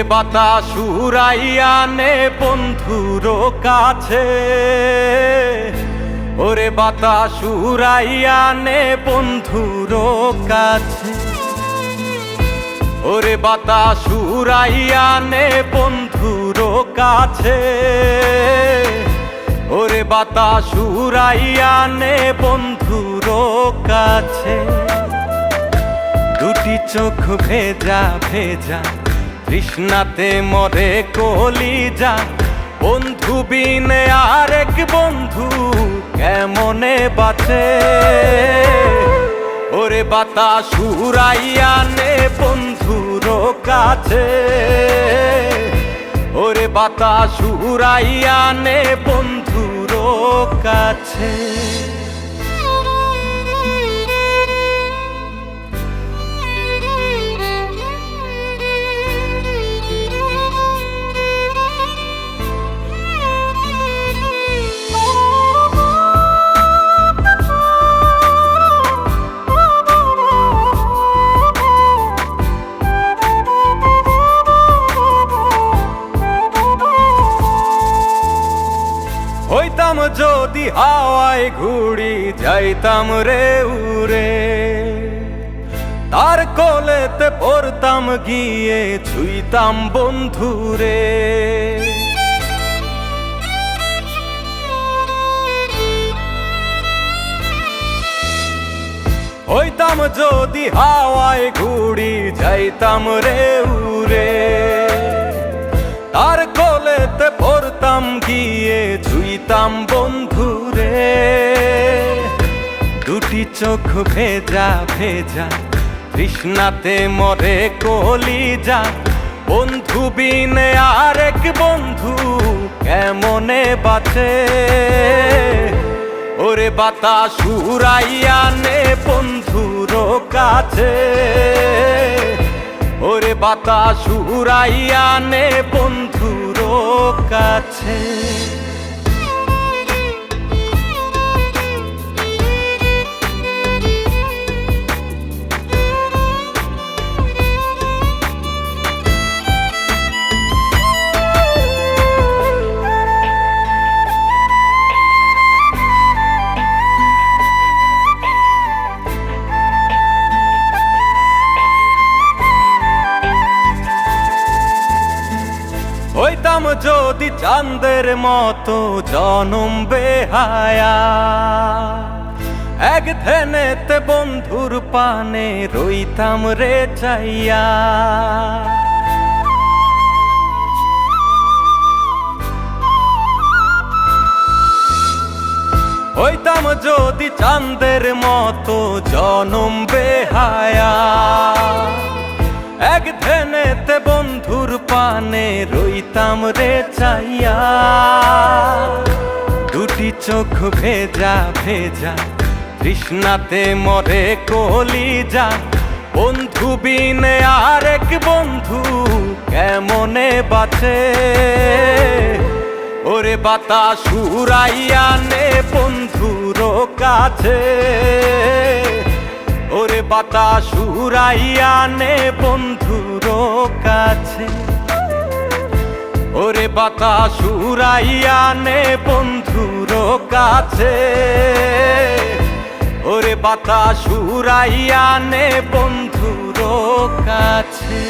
ওরে বাতাস উড়াইয়া নে বন্ধুর কাছে, ওরে বাতাস উড়াইয়া নে বন্ধুর কাছে, ওরে বাতাস উড়াইয়া নে বন্ধুর কাছে, ওরে বাতাস উড়াইয়া নে বন্ধুর কাছে। দুটি চোখ ভেজা ভেজা তৃষ্ণাতে মরে কলিজা, বন্ধু বিনে আরেক বন্ধু কেমনে বাঁচে। ওরে বাতাস উড়াইয়া নে বন্ধুর কাছে, ওরে বাতাস উড়াইয়া নে বন্ধুর কাছে। হইতাম যদি হাওয়ায় ঘুড়ি যাইতাম রে উড়ে, তার কোলেতে পড়তাম গিয়ে ছুঁইতাম বন্ধুরে। হইতাম যদি হাওয়ায় ঘুড়ি যাইতাম রে উড়ে, তার কোলেতে পড়তাম গিয়ে ছুঁইতাম বন্ধুরে। দুটি চোখ ভেজা ভেজা তৃষ্ণাতে মরে কলিজা, বন্ধু বিনে আরেক বন্ধু কেমনে বাঁচে। ওরে বাতাস উড়াইয়া নে বন্ধুর কাছে, ওরে বাতাস উড়াইয়া নে বন্ধুর কাছে। হইতাম যদি চাঁদের মতো জনম বেহায়া, এক ধ্যানেতে বন্ধুর পানে রইতাম রে চাইয়া। হইতাম যদি চাঁদের মতো জনম বেহায়া, এক ধ্যানেতে বন্ধুর পানে রইতাম রে চাইয়া। দুটি চোখ ভেজা ভেজা তৃষ্ণাতে মরে কলিজা, বন্ধু বিনে আরেক বন্ধু কেমনে বাঁচে। ওরে বাতাস উড়াইয়া নে বন্ধুর কাছে, ওরে বাতাস উড়াইয়া নে বন্ধুর কাছে, ওরে বাতাস উড়াইয়া নে বন্ধুর কাছে, ওরে বাতাস উড়াইয়া নে বন্ধুর কাছে।